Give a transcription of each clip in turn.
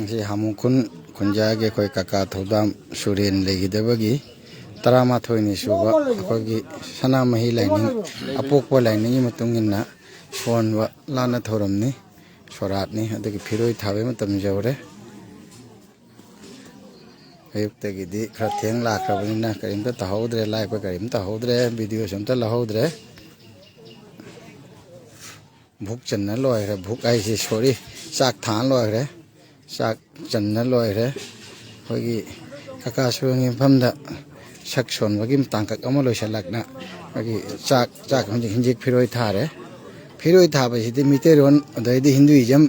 si hamukun kunjage koi kaka thodam suren legidabagi taramathoi ni suba akogi sanamahi laining apokwa laining matungina sonwa lana thoramni soratni adagi phiroi thabe matam jawre ayuktagidi khara theng lakrabnina karimta tahodre live karimta hodre video samta lahodre भूख चन्ना लोय रे भूख आई से sorry चाक थान लोय रे चाक चन्ना लोय रे होगी काका सुंगी फमदा शक सोन वगी तांका अमा लोय सलकना होगी चाक हिंजिक फिरोय था बसिदि मितेरोन अदैदि हिंदुइजम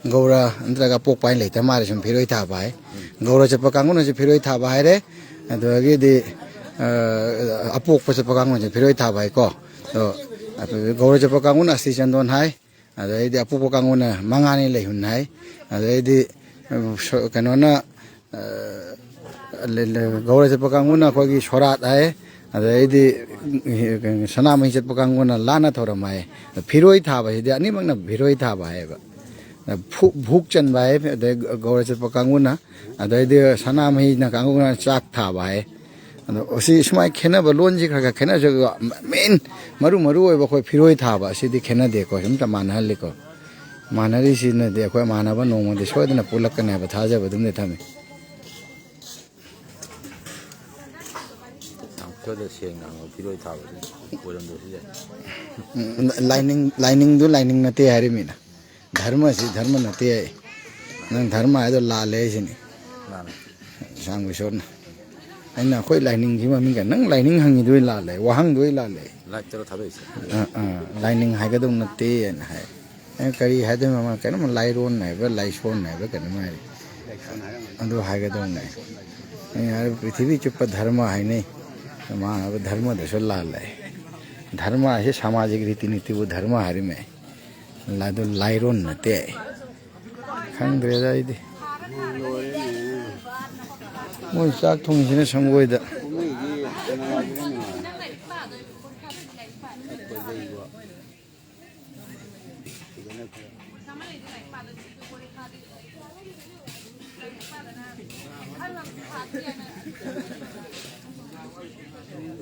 गौरा अंतरगा पोकपाइन लेता मारे सम फिरोय था बाय गौरा चप कांगुन से फिरोय था बाय रे अदगि अपोक पचप कांगुन से फिरोय था बाय को तो गौरा चप कांगुन अस्ति चंदोन हाय अदैदि अपोक कांगुन मंगानी लेहुन हाय अदैदि कनोना गौरा चप कांगुन अखोगी सोरात हाय अदैदि सनामहि चप कांगुन लाना थोरम हाय फिरोय था बायदि अनिमंगना फिरोय था बाय भूख चन बाय गौरा चप कांगुन अदैदि सनामहि ना कांगुन चाक था बाय उसी इसमें खेना बलोन जी खा खेना जो मेन मरु है वो कोई फिरोई था बा सीधी खेना देखो हम तो माना हल्ले को माना रही सी न देखो माना बा नोंग दे सोए ना पुलक करने बता जा बदुम ने था में लाइनिंग नते है रे मीना धर्म नते है नंग धर्म है तो लाल है इसी सांग विशोर अना कोई लाइनिंग की मम्मी का नंग लाइनिंग हंगी दुई लाल है वहंग दुई लाल है लाइनिंग है कदम नते है करी है तो मामा कहना मैं लाइरोन है बे लाइसोन है बे कहना मैं अंदर है कदम नहीं यार पृथ्वी चुप धर्म है नहीं माँ अब धर्म दशो लाल है धर्म ऐसे सामाजिक रीति नीति वो धर्म है में लादो लाइरोन नते है खंग द्रेदा इधे मोई चाक थोंगिसिना संगोयदा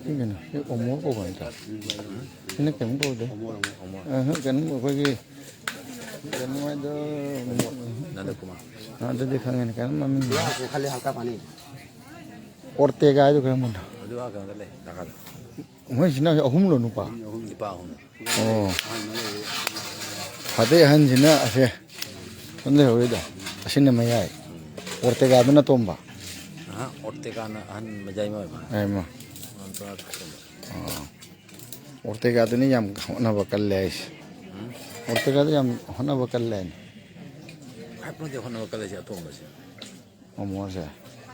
이게는 어머 보고 있다. 이렇게 먹어도 그는 거기 그는마도 나도 그만 나도 देखांगे ना कहना मम्मी खाली हल्का पानी ओरतेगा जो कहना मुंडा मैं जिना अहुम लो नुपा ओ हदे हन जिना ऐसे संदे हो इधर असिन में यार ओरतेगा तो ना तोंबा हाँ ओरतेगा ना हन मजाई में है माँ ओरतेगा तो नहीं हम होना बकल ले ओरतेगा तो हम होना बकल ले अपने देखो ना बकल ऐसे तो बस अमोर से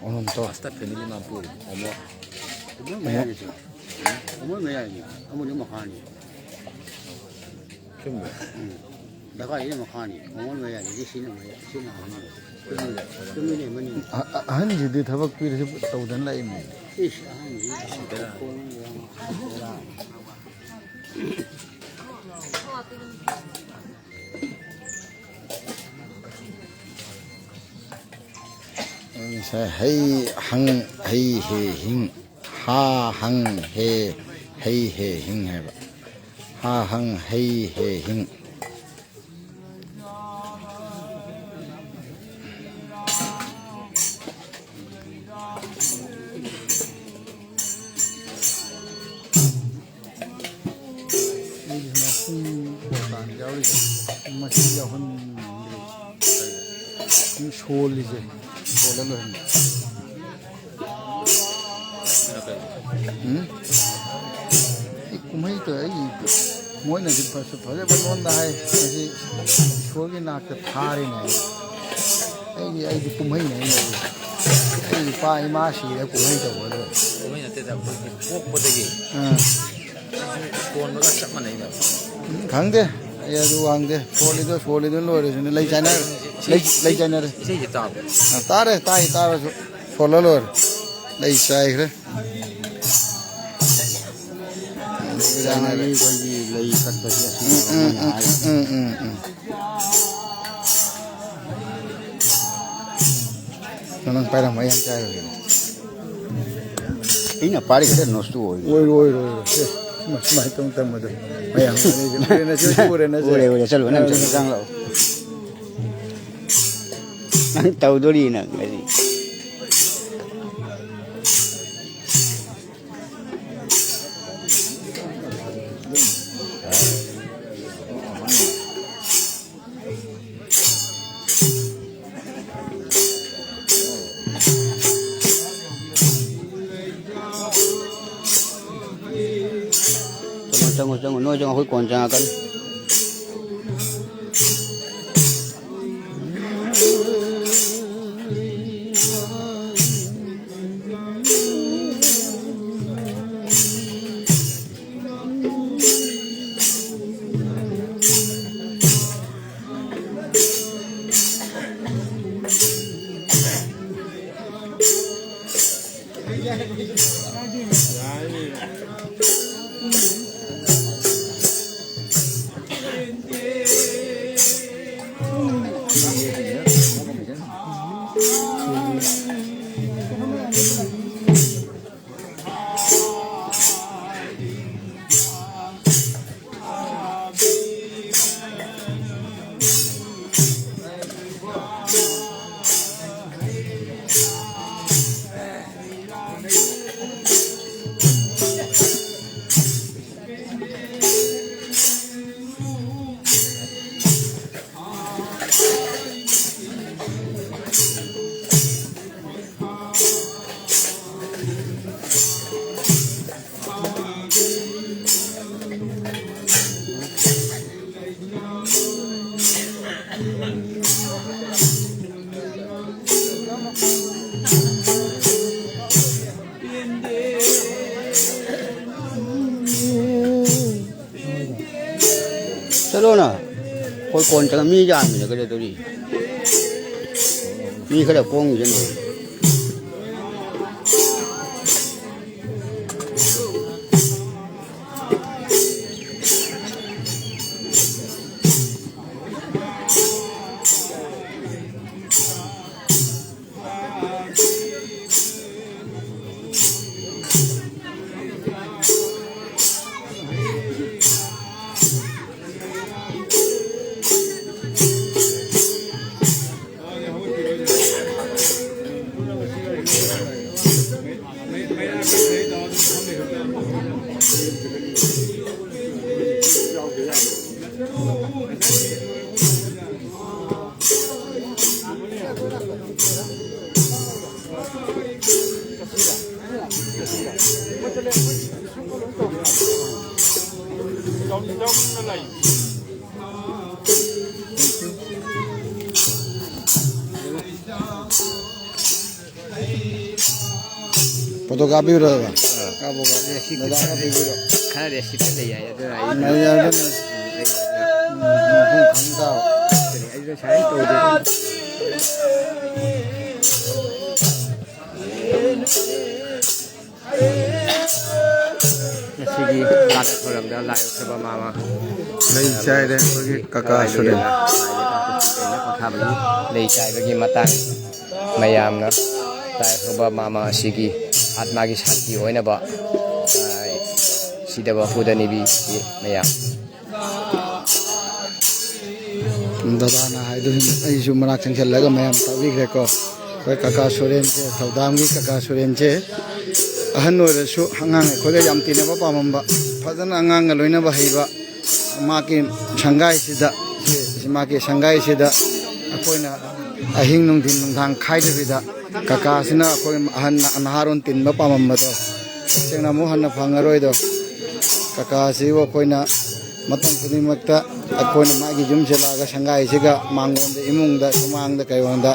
ओनम तो आस्था फैमिली में पूरी अमोर में आएगी अमोर ये मखानी क्यों दगा ये मखानी अमोर में आएगी जिसने में नहीं मनी हन जिद्दी थबक पीर से तो उधर लाई में इस हन hey hang hey he hing ha hang he hey he hing है ha hang hey he hing छोड़ लीजिए छोड़ लो कुम्हाई तो है मोई ना जिन पर से थोड़े बनवाना है ऐसे छोड़ के नाक के थारे नहीं ऐसे कुम्हाई नहीं है ऐसे पाई माशी है कुम्हाई तो बोलो कुम्हाई ना तेरा पोक पड़ेगी कौन बगा सब मनाई ना खांगे या जो आंगे छोले दो लोरे से ले जाना रे इसे ये तारे छोले लोर ले जाए रे जाना रे कोई ले तक बस Nang pai ram ayam chai rồi. Ina pari kada nostu oi. Oi. Mai tong tam mo do. Ayam ni na chu na. Ore chalo nang sang lo. Nang tau dori nang ngari. Jangan noi jangan hoi kon jangan kan. Chalo na. Hoi kon jangan mi jam ni kada dori. Mi kada pong je no. Fotokopi udah kan? Kamu kan resi Nada kopi udah. kan resi kan ya itu ai. Nah ya kan. Không sao. Jadi ai saya tu dia. Sigi kat orang dah lai sebab mama. Lấy chai đây với kakak sudah. Lấy chai bagi matang mayam na. Tai sebab mama sigi atma ki shanti hoina ba. Sida ba huda ni bi mayam. Dada na hai tu ai ju manak changchal laga mayam tawi gre ko. Koi kakak suren che thaudam gi kakak suren che. Ahan oi su hangang ko ga yam tin ba pa mamba. Fadan angang loina ba hei ba. Ma ki sangai sida ma ki sangai sida akoina ahing nung din nung thang khai de bida kaka sina koi ahan anharon tin ba pa mamba to sengna mo han na phangaroi do kaka si wo koina matam khudi makta akoina ma gi jum chela ga sangai siga mangon de imung da sumang da kai wanda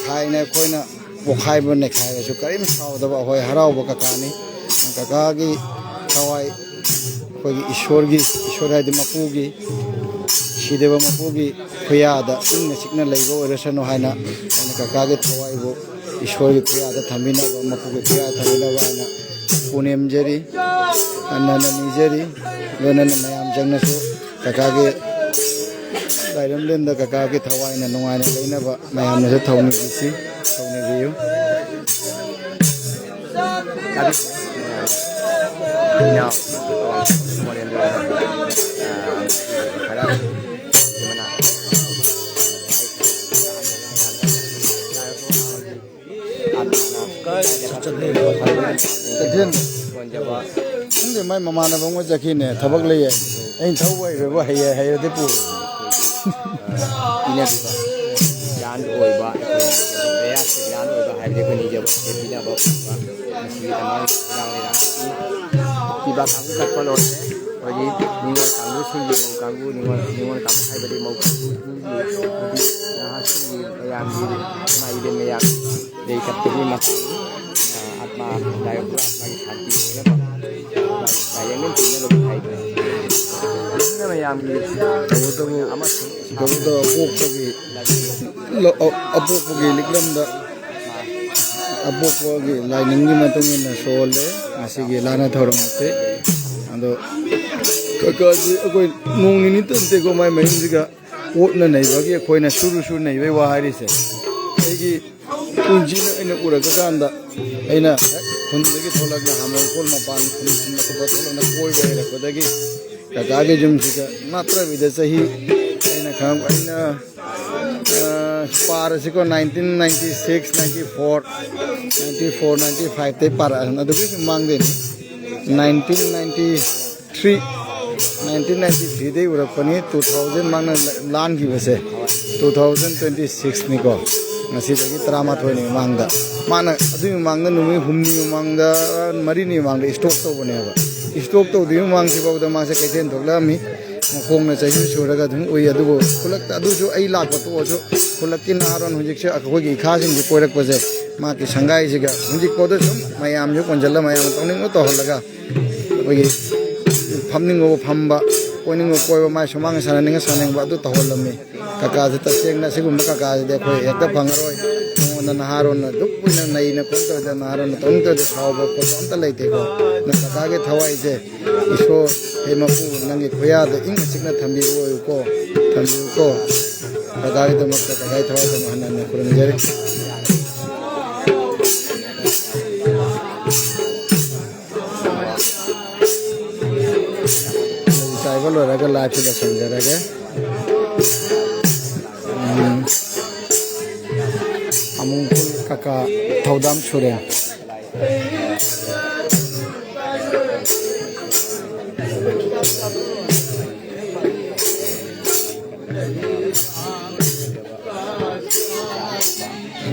khai na koina bo khai bo ne khai ga su karim saw da ba hoi harau bo kaka ni kaka gi kawai koi ishwar hai de mapu gi shideva mapu gi khoya da inna sikna leibo orasano haina ana kaka gi thawai bo ishwar gi khoya da thamina ba mapu gi khoya thamina ba na punem jeri anana nijeri lona na mayam jangna su kaka gi ꯂꯥꯏꯔꯝꯂꯦꯟꯗ ꯀꯀꯥꯒꯤ ꯊꯋꯥꯏꯅ ꯅꯨꯡꯉꯥꯏꯅ ꯂꯩꯅꯕ ꯃꯌꯥꯝꯅꯁꯨ ꯊꯧꯅꯤꯕꯤꯁꯤ ꯊꯧꯅꯤꯕꯤꯌꯨ 근데 말 마마나 봉고 자키네 타박 레예 에인 타고 이러고 해야 해야데 부 이냐 비바 얀 오이바 베야스 얀 오이바 하이데 코니 제보 비나 보 mesti teman yang tiba kamu kat kalau bagi ningol kamu sih mau kamu ningol kamu saya beri mau kamu nah hasil yang di mai den yang dari kat ini mak atma dari pura lagi hati ini apa saya ini punya lebih baik ini nama yang di itu amat itu abu pergi liklam dah abu pergi lain nengi matungin nasole masih gila na thorong ate ado kakaji akoi nong ni tante ko mai mai jiga otna nei bagi akoi na shuru nei we wa hari se egi kunji na ina pura kakanda aina khundagi tholak na hamon kol ma pan khun na ko batol na koi we ra ko dagi kakage jum jiga matra vida sahi aina kham aina par siko 1996 94 95 te par na du bi mang den 1993 de ura pani 2000 mang lan gi base 2026 ni ko ngasi dagi trama thoi ni mang da mana adu mang da numi humni mang da mari ni mang da stock to bone ba stock to di mang si ba da ma se kaiten thokla mi mokong na chahi suraga thum oi adu bo kulak adu jo ai lak to jo kulak kin aron hujik se akho gi kha jing gi koirak baje ma ki sangai jiga hujik ko da sum mayam jo konjalla mayam tawning to holaga oi famning go phamba koining go koiba mai samang sananing saneng ba adu to holami kaka jata seng na sigum kaka de khoi ekta phangaroi na naharon na duk puina nai na kon to da naharon na tong to da sawa ko anta laite ko na kaka ge thawai je iso he mapu nangi khoya da ing sikna thambi ko kaka ge to mak kaka ge thawai da mahana na kuran jare sai ko lo ra ga la chi da sanjara ge amungkul kaka thaudam sure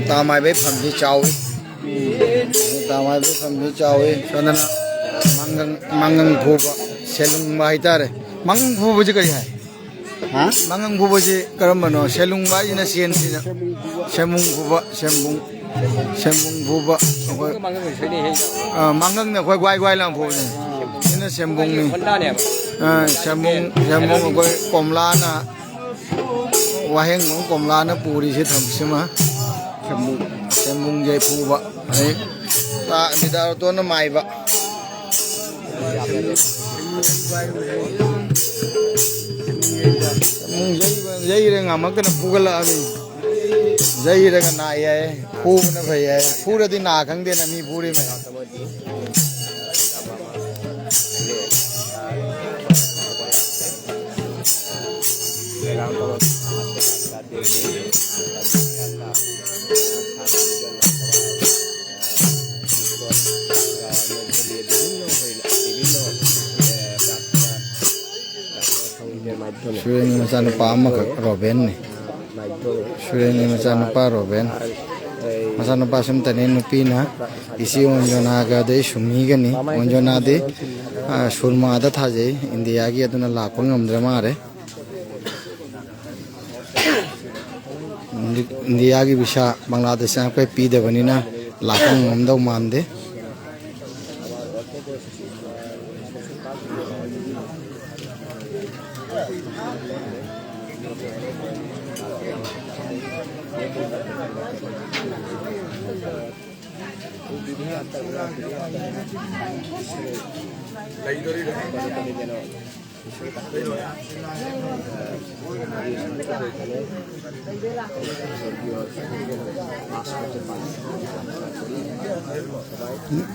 tamai be phamji chawi sanana mangang phuba selung mai tare mangang phuba ji kari hai ha mangang phuba ji karambano selung mai na sien sina semung phuba mangang na khoi gwai lang phu ne ina sembung ni sembung khoi komla na waheng mong komla na puri se tham sima sembung je phuba ai ta midar to na mai ba jai re ngamak na pugala ami jai re ga na ye phu na bhai ye phu ra di na khang de na mi puri me Sureni macanupa ama Robin ni Sureni macanupa Robin macanupa sumtani nupi na isi onjona ga de sumi ga ni onjona de surma da thaje India gi aduna lakpa ngamdra mare India gi visa Bangladesh na kai pi de bani na lakpa ngamdau mande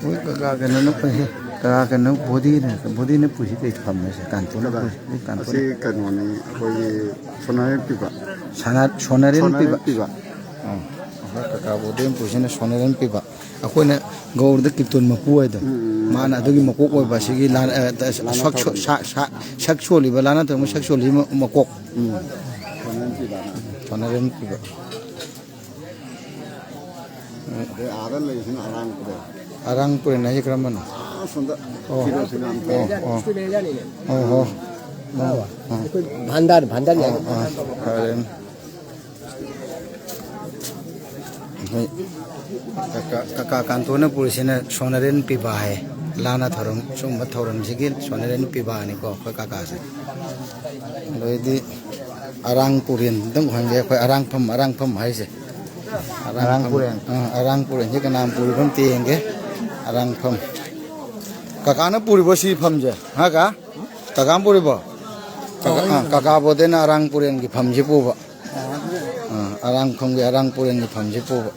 ওই কাকা কেন না কাকা কেন বদি ne পুষি তে ফামনে কানপুর না কানপুর ꯑꯁꯤ ꯀꯩꯅꯣꯅꯤ ꯑꯩꯈꯣꯏꯒꯤ ꯁꯣꯅꯥꯔꯦꯟ ꯄꯤꯕ sonarin piba ꯄꯤꯕ kaka bodem pusina sonarin piba akoina gaurda kitun mapu aida mana adugi makok oi basigi lan saksuali balana to saksuali makok ꯁꯣꯅꯥꯔꯦꯟ ꯄꯤꯕ sonarin piba ꯑꯗꯩ ꯑꯥꯗ ꯂꯩꯁꯤꯅ ꯑꯔꯥꯡꯕꯗ arang pure na hikramana ꯁꯣꯝꯗ ꯀꯤꯂꯣꯁꯤꯅ भांडार भांडार kaka kantona purisina sonarin piba hai lana thorom sumba thorom sigi sonarin piba ni ko kaka se loidi arang purin dong hange khoi arang pham hai se arang purin je kanam puri pham tienge arang pham kaka na puri bo si pham je ha ka kaka puri bo kaka bo den arang purin ki pham je pu ba arang pham ge arang purin ki pham je pu ba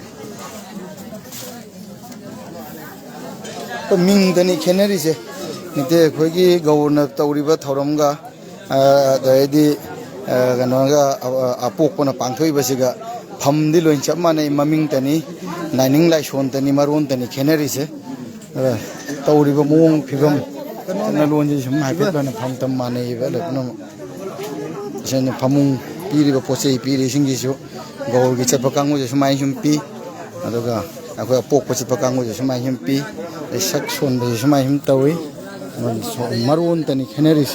또 민드니 캐너리제 근데 거기 거우나 떠우리바 토럼가 너희디 그노가 아포코나 방토이바시가 밤디 로인참만에 마밍더니 나닝 라이 손더니 마론더니 캐너리제 떠우리바 몽 피범 나 론지 좀 하이베더니 밤담만에 이벨레노 저는 밤웅 비리바 포세이 비리 신기쇼 거기 쳇바 강고제 좀 많이 좀비 아도가 아고야 뽁고 쳇바 강고제 좀 많이 좀비 sak son be sma him tawi man so marun tani kheneris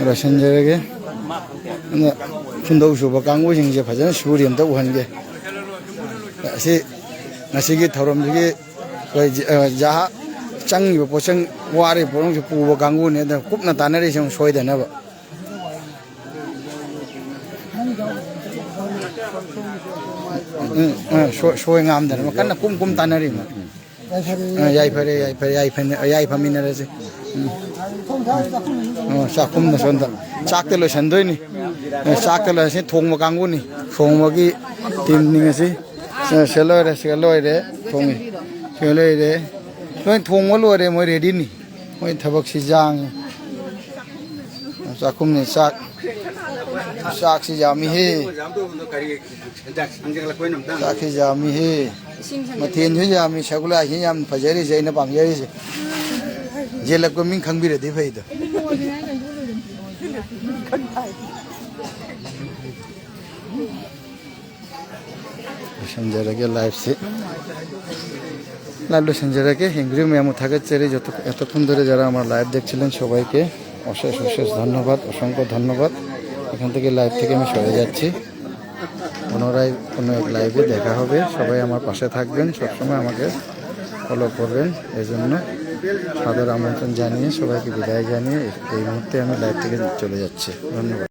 rashan jerege na chundau shu ba kanggo jing je phajan suriam ta uhan ge asi ngasi gi thorom gi koi ja chang yu po chang wari porong ju pu ba kanggo ne da kup na tanari song soi da na ba soi ngam da ma kan na kum tanari ma yai phamina re se sa kum na son da chak te lo san doi ni chak te lo se thong ma kang ni thong ma gi tim ni se se loi re thong ni se loi re loi thong ma lo re moi ready ni moi thabak si jang sa kum ni sak si jami he Saki jami he, matin hu jami shagula he jam fajari jai na pam jari se. Jelak ko min khang bire di phai da. Sanjara ke live se. Lalu sanjara ke hengri me amu thagat cheri joto এতক্ষণ ধরে যারা আমার live দেখছিলেন সবাইকে অশেষ ধন্যবাদ অসংখ্য ধন্যবাদ এখান থেকে লাইভ থেকে আমি সরে যাচ্ছি পুনরায় কোনো এক লাইভে দেখা হবে সবাই আমার পাশে থাকবেন সবসময় আমাকে ফলো করবেন এই জন্য সাদর আমন্ত্রণ জানিয়ে সবাইকে বিদায় জানিয়ে এই মুহূর্তে আমি লাইভ থেকে চলে যাচ্ছি ধন্যবাদ।